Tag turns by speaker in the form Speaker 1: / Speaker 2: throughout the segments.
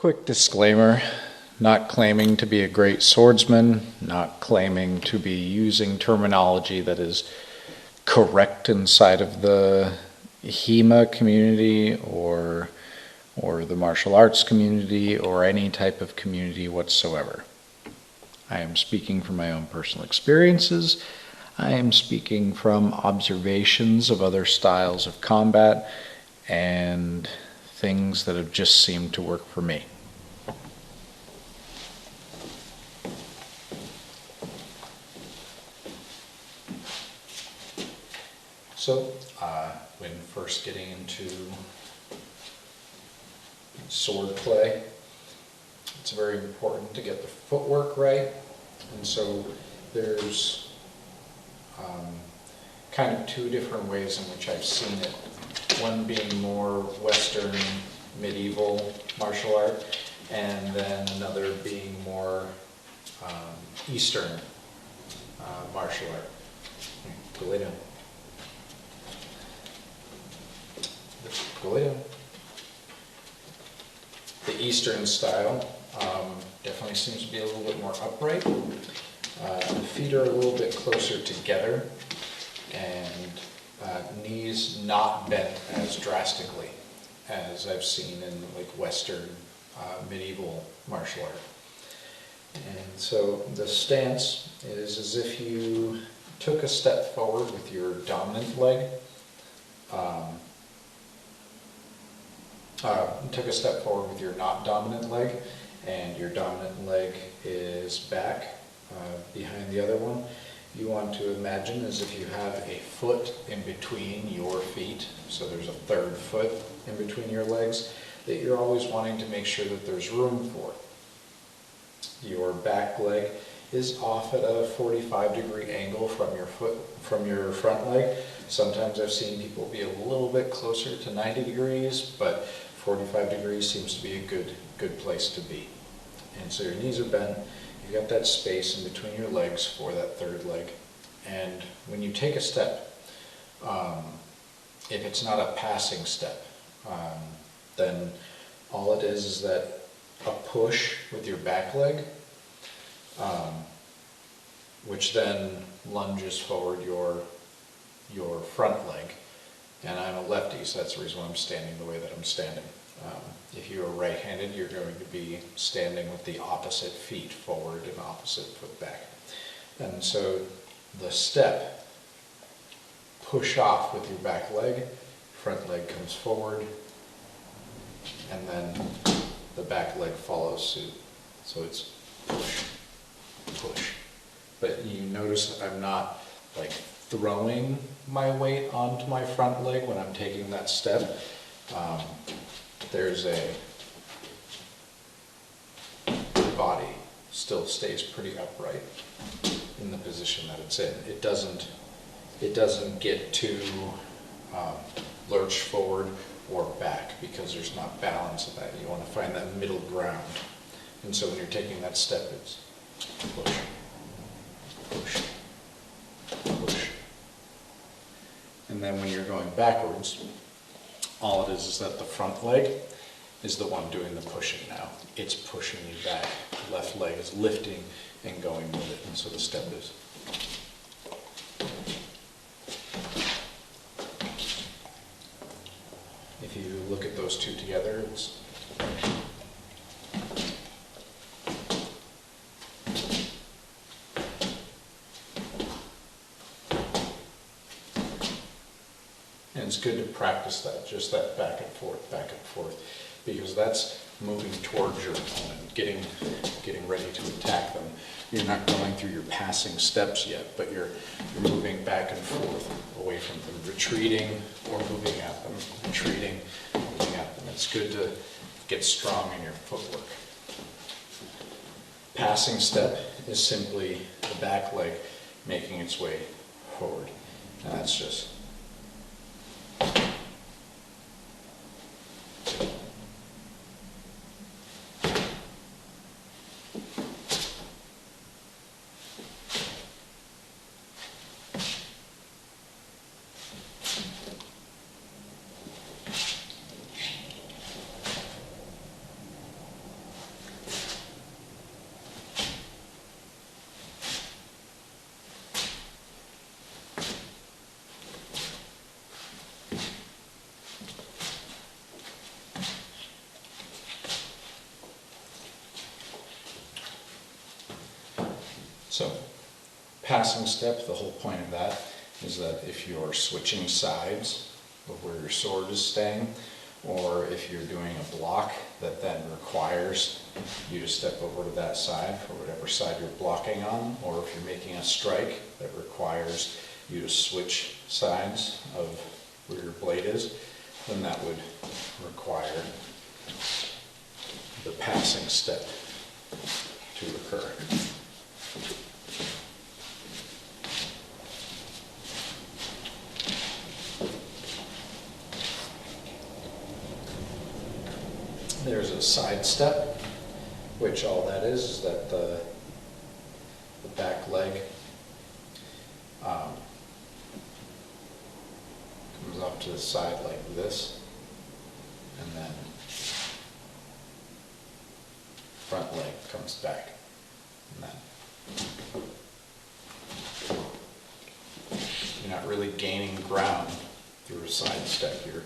Speaker 1: Quick disclaimer, not claiming to be a great swordsman, not claiming to be using terminology that is correct inside of the HEMA community or the martial arts community or any type of community whatsoever. I am speaking from my own personal experiences. I am speaking from observations of other styles of combat and things that have just seemed to work for me. So, when first getting into sword play, it's very important to get the footwork right, and so there's kind of two different ways in which I've seen it. One being more Western medieval martial art, and then another being more Eastern martial art. Go lay down. Go lay down. The Eastern style definitely seems to be a little bit more upright. The feet are a little bit closer together, and knees not bent as drastically as I've seen in like Western medieval martial art. And so the stance is as if you took a step forward with your dominant leg, took a step forward with your not dominant leg, and your dominant leg is back behind the other one. You want to imagine as if you have a foot in between your feet, so there's a third foot in between your legs that you're always wanting to make sure that there's room for. Your back leg is off at a 45-degree angle from your front leg. Sometimes I've seen people be a little bit closer to 90 degrees, but 45 degrees seems to be a good place to be. And so your knees are bent. You've got that space in between your legs for that third leg. And when you take a step, if it's not a passing step, then all it is that a push with your back leg, which then lunges forward your front leg. And I'm a lefty, so that's the reason why I'm standing the way that I'm standing. If you're right-handed, you're going to be standing with the opposite feet forward and opposite foot back. And so the step, push off with your back leg, front leg comes forward, and then the back leg follows suit. So it's push, push. But you notice that I'm not like throwing my weight onto my front leg when I'm taking that step. The body still stays pretty upright in the position that it's in. It doesn't get too lurch forward or back because there's not balance of that. You want to find that middle ground. And so when you're taking that step, it's push, push, push. And then when you're going backwards, all it is that the front leg is the one doing the pushing now. It's pushing you back. The left leg is lifting and going with it. And so the step is. If you look at those two together, it's and it's good to practice that, just that back and forth, because that's moving towards your opponent, getting ready to attack them. You're not going through your passing steps yet, but you're moving back and forth away from them, retreating or moving at them, retreating, moving at them. It's good to get strong in your footwork. Passing step is simply the back leg making its way forward, and that's just So, passing step, the whole point of that is that if you're switching sides of where your sword is staying, or if you're doing a block that then requires you to step over to that side for whatever side you're blocking on, or if you're making a strike that requires you to switch sides of where your blade is, then that would require the passing step to occur. There's a side step, which all that is that the back leg comes up to the side like this, and then front leg comes back, and then you're not really gaining ground through a side step. You're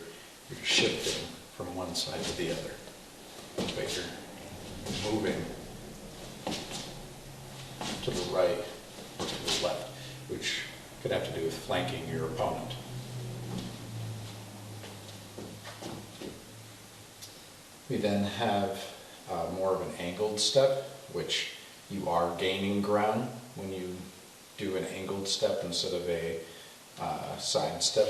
Speaker 1: shifting from one side to the other, but you're moving to the right or to the left, which could have to do with flanking your opponent. We then have more of an angled step, which you are gaining ground when you do an angled step instead of a side step.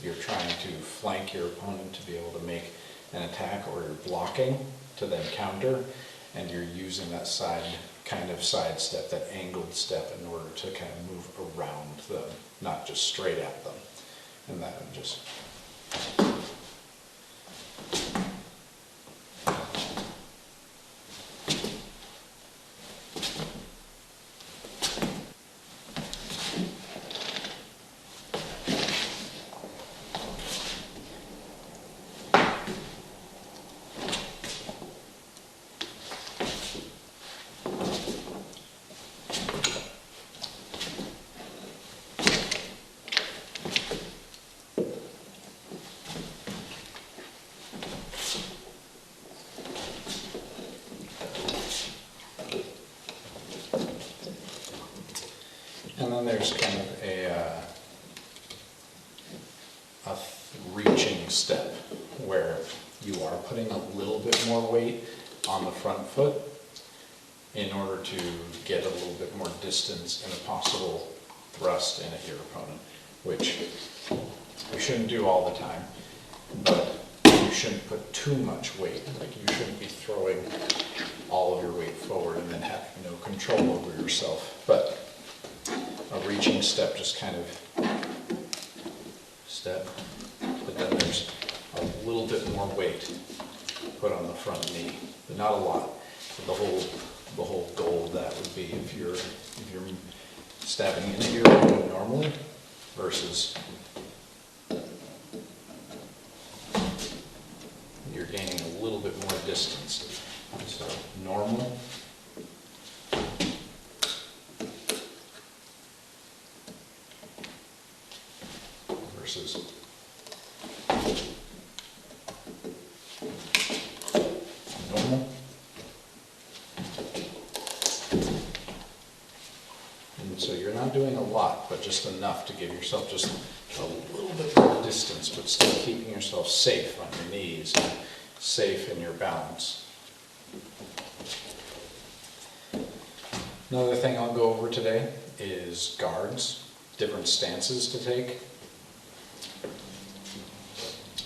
Speaker 1: You're trying to flank your opponent to be able to make an attack, or you're blocking to then counter, and you're using that side step, that angled step, in order to kind of move around them, not just straight at them. And that would just and then there's kind of a reaching step where you are putting a little bit more weight on the front foot in order to get a little bit more distance and a possible thrust in at your opponent, which you shouldn't do all the time, but you shouldn't put too much weight. Like, you shouldn't be throwing all of your weight forward and then having no control over yourself. But a reaching step, just kind of step, but then there's a little bit more weight put on the front knee, but not a lot. The whole goal of that would be if you're stabbing into your opponent normally versus you're gaining a little bit more distance. So normal. Versus normal. And so you're not doing a lot, but just enough to give yourself just a little bit more distance, but still keeping yourself safe on your knees, safe in your balance. Another thing I'll go over today is guards, different stances to take.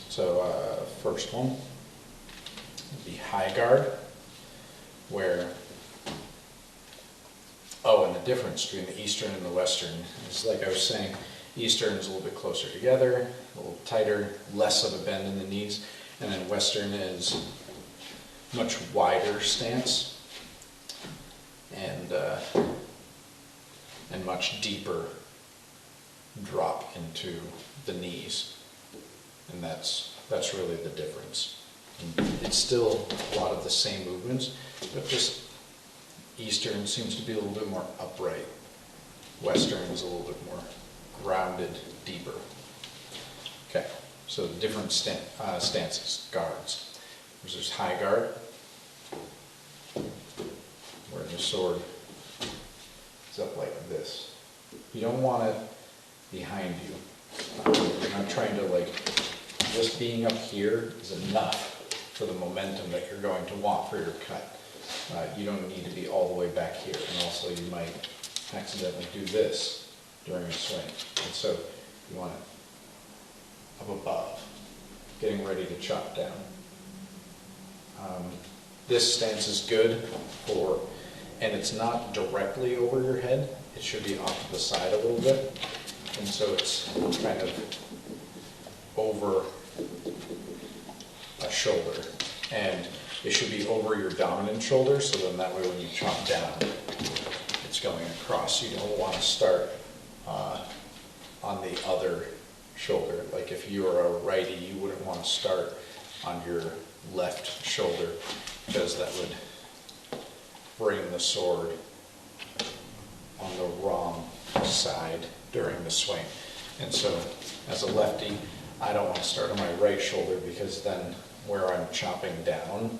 Speaker 1: So first one would be high guard, where, and the difference between the Eastern and the Western is, like I was saying, Eastern is a little bit closer together, a little tighter, less of a bend in the knees, and then Western is much wider stance and much deeper drop into the knees. And that's really the difference. And it's still a lot of the same movements, but just Eastern seems to be a little bit more upright. Western is a little bit more grounded, deeper. Okay, so different stances, guards. There's high guard, where the sword is up like this. You don't want it behind you. You're not trying to like, just being up here is enough for the momentum that you're going to want for your cut. You don't need to be all the way back here, and also you might accidentally do this during a swing. And so you want it up above, getting ready to chop down. This stance is good for, and it's not directly over your head, it should be off to the side a little bit. And so it's kind of over a shoulder. And it should be over your dominant shoulder, so then that way when you chop down, it's going across. You don't want to start on the other shoulder. Like if you are a righty, you wouldn't want to start on your left shoulder, because that would bring the sword on the wrong side during the swing. And so as a lefty, I don't want to start on my right shoulder, because then where I'm chopping down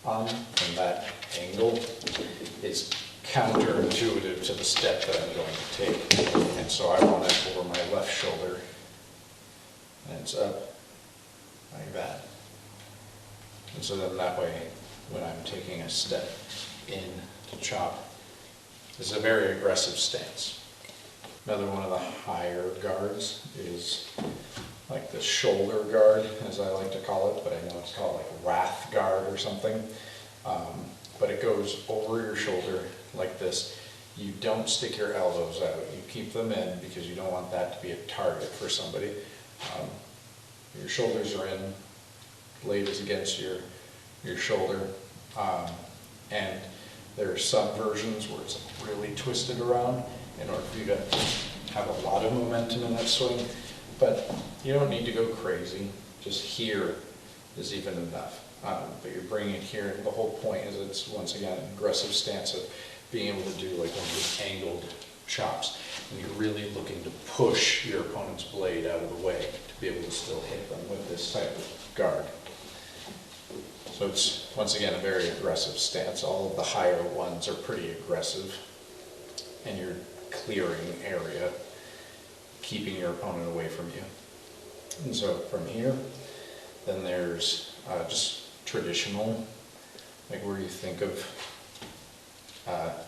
Speaker 1: on from that angle is counterintuitive to the step that I'm going to take. And so I want it over my left shoulder, and it's up like that. And so then that way, when I'm taking a step in to chop, it's a very aggressive stance. Another one of the higher guards is like the shoulder guard, as I like to call it, but I know it's called like wrath guard or something. But it goes over your shoulder like this. You don't stick your elbows out. You keep them in, because you don't want that to be a target for somebody. Your shoulders are in, blade is against your shoulder. And there are some versions where it's really twisted around in order for you to have a lot of momentum in that swing. But you don't need to go crazy. Just here is even enough. But you're bringing it here, and the whole point is it's, once again, an aggressive stance of being able to do like one of these angled chops. And you're really looking to push your opponent's blade out of the way to be able to still hit them with this type of guard. So it's, once again, a very aggressive stance. All of the higher ones are pretty aggressive, and you're clearing area, keeping your opponent away from you. And so from here, then there's just traditional, like where you think of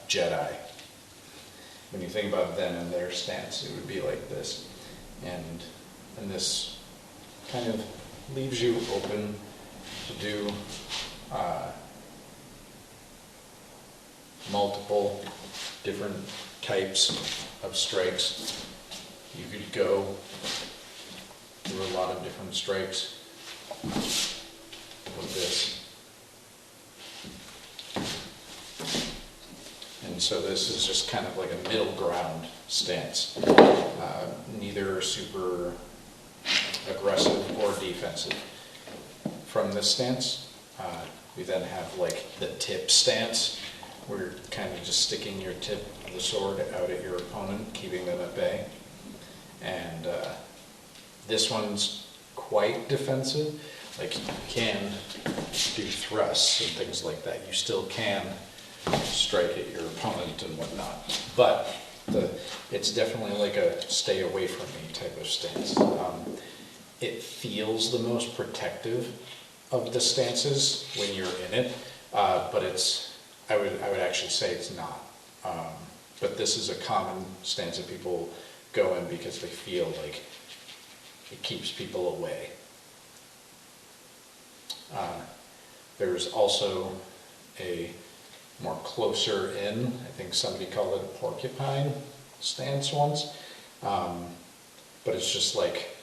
Speaker 1: Jedi. When you think about them and their stance, it would be like this. And this kind of leaves you open to do multiple different types of strikes. You could go through a lot of different strikes with this. And so this is just kind of like a middle ground stance. Neither super aggressive or defensive. From this stance, we then have like the tip stance, where you're kind of just sticking your tip of the sword out at your opponent, keeping them at bay. And this one's quite defensive. Like you can do thrusts and things like that. You still can strike at your opponent and whatnot. But it's definitely like a stay away from me type of stance. It feels the most protective of the stances when you're in it, but I would actually say it's not. But this is a common stance that people go in because they feel like it keeps people away. There's also a more closer in, I think somebody called it a porcupine stance once, but it's just like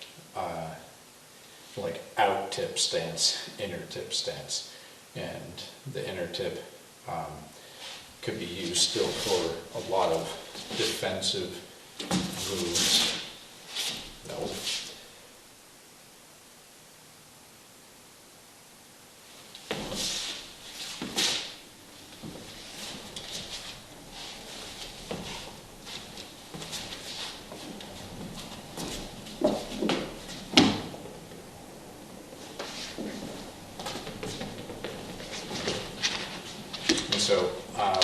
Speaker 1: out tip stance, inner tip stance, and the inner tip could be used still for a lot of defensive moves. No. So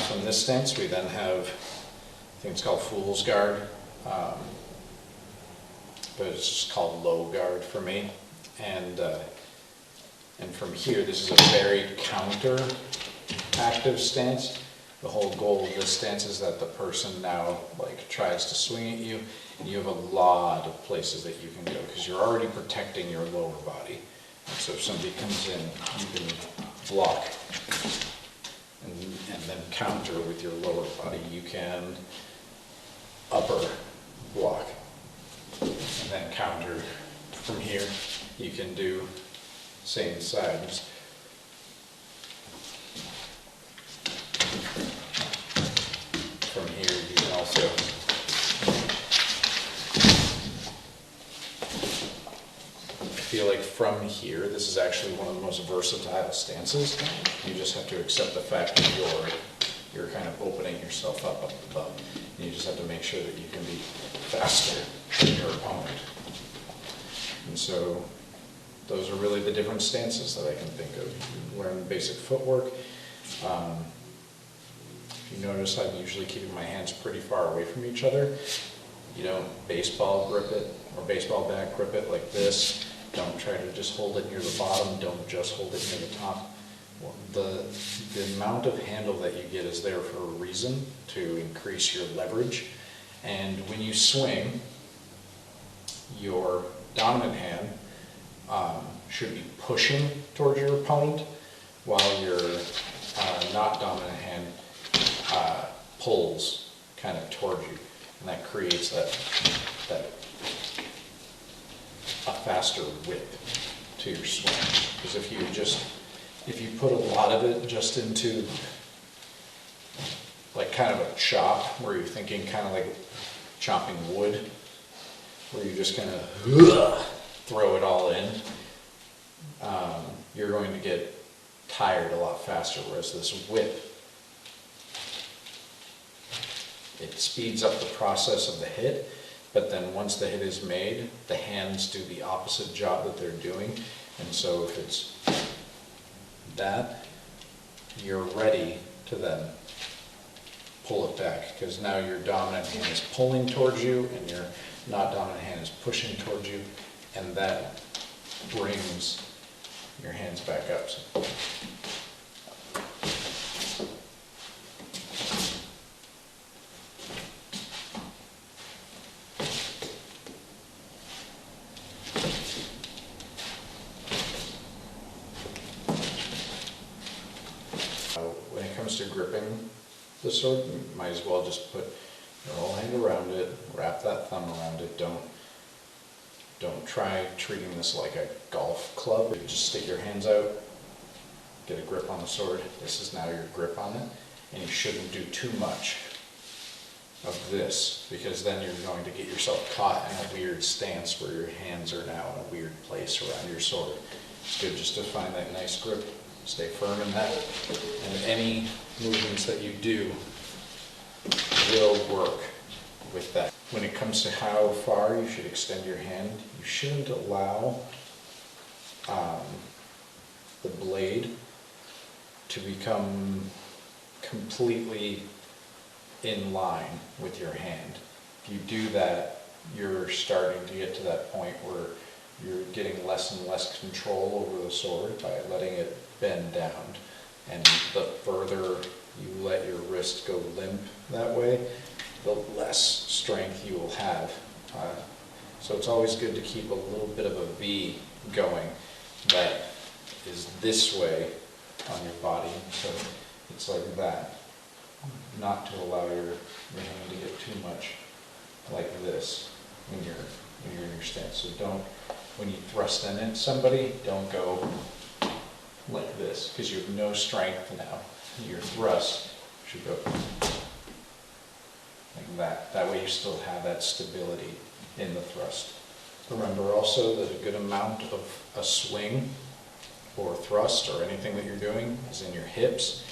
Speaker 1: from this stance, we then have think it's called fool's guard, but it's just called low guard for me. And from here, this is a very counter-active stance. The whole goal of this stance is that the person now like tries to swing at you, and you have a lot of places that you can go because you're already protecting your lower body. And so if somebody comes in, you can block and then counter with your lower body. You can upper block and then counter from here. You can do same sides. From here, you can also I feel like from here, this is actually one of the most versatile stances. You just have to accept the fact that you're kind of opening yourself up above. And you just have to make sure that you can be faster than your opponent. And so those are really the different stances that I can think of. You learn basic footwork. If you notice, I'm usually keeping my hands pretty far away from each other. You don't baseball grip it or baseball bat grip it like this. Don't try to just hold it near the bottom. Don't just hold it near the top. Well, the amount of handle that you get is there for a reason, to increase your leverage. And when you swing, your dominant hand should be pushing towards your opponent, while your not dominant hand pulls kind of towards you, and that creates that a faster whip to your swing. Because if you put a lot of it just into like kind of a chop, where you're thinking kind of like chopping wood, where you just kind of throw it all in, you're going to get tired a lot faster. Whereas this whip, it speeds up the process of the hit, but then once the hit is made, the hands do the opposite job that they're doing. And so if it's that, you're ready to then pull it back, because now your dominant hand is pulling towards you and your not dominant hand is pushing towards you, and that brings your hands back up. So when it comes to gripping the sword, you might as well just put your whole hand around it, wrap that thumb around it. Don't try treating this like a golf club. You just stick your hands out, get a grip on the sword. This is now your grip on it, and you shouldn't do too much of this, because then you're going to get yourself caught in a weird stance where your hands are now in a weird place around your sword. It's good just to find that nice grip. Stay firm in that, and any movements that you do will work with that. When it comes to how far you should extend your hand, you shouldn't allow the blade to become completely in line with your hand. If you do that, you're starting to get to that point where you're getting less and less control over the sword by letting it bend down. And the further you let your wrist go limp that way, the less strength you will have. So it's always good to keep a little bit of a V going that is this way on your body. So it's like that. Not to allow your hand to get too much like this when you're in your stance. So don't, when you thrust in at somebody, don't go like this, because you have no strength now. Your thrust should go like that. That way you still have that stability in the thrust. Remember also that a good amount of a swing or thrust or anything that you're doing is in your hips,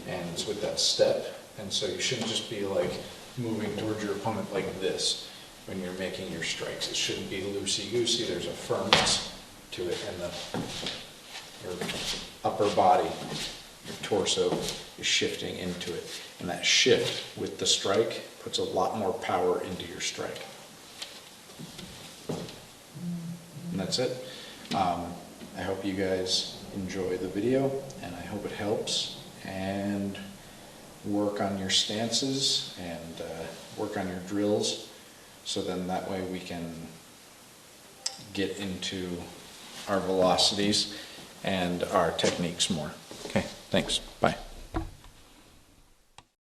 Speaker 1: and it's with that step. And so you shouldn't just be like moving towards your opponent like this when you're making your strikes. It shouldn't be loosey-goosey. There's a firmness to it in your upper body, your torso is shifting into it. And that shift with the strike puts a lot more power into your strike. And that's it. I hope you guys enjoy the video, and I hope it helps, and work on your stances and work on your drills, so then that way we can get into our velocities and our techniques more. Okay, thanks. Bye.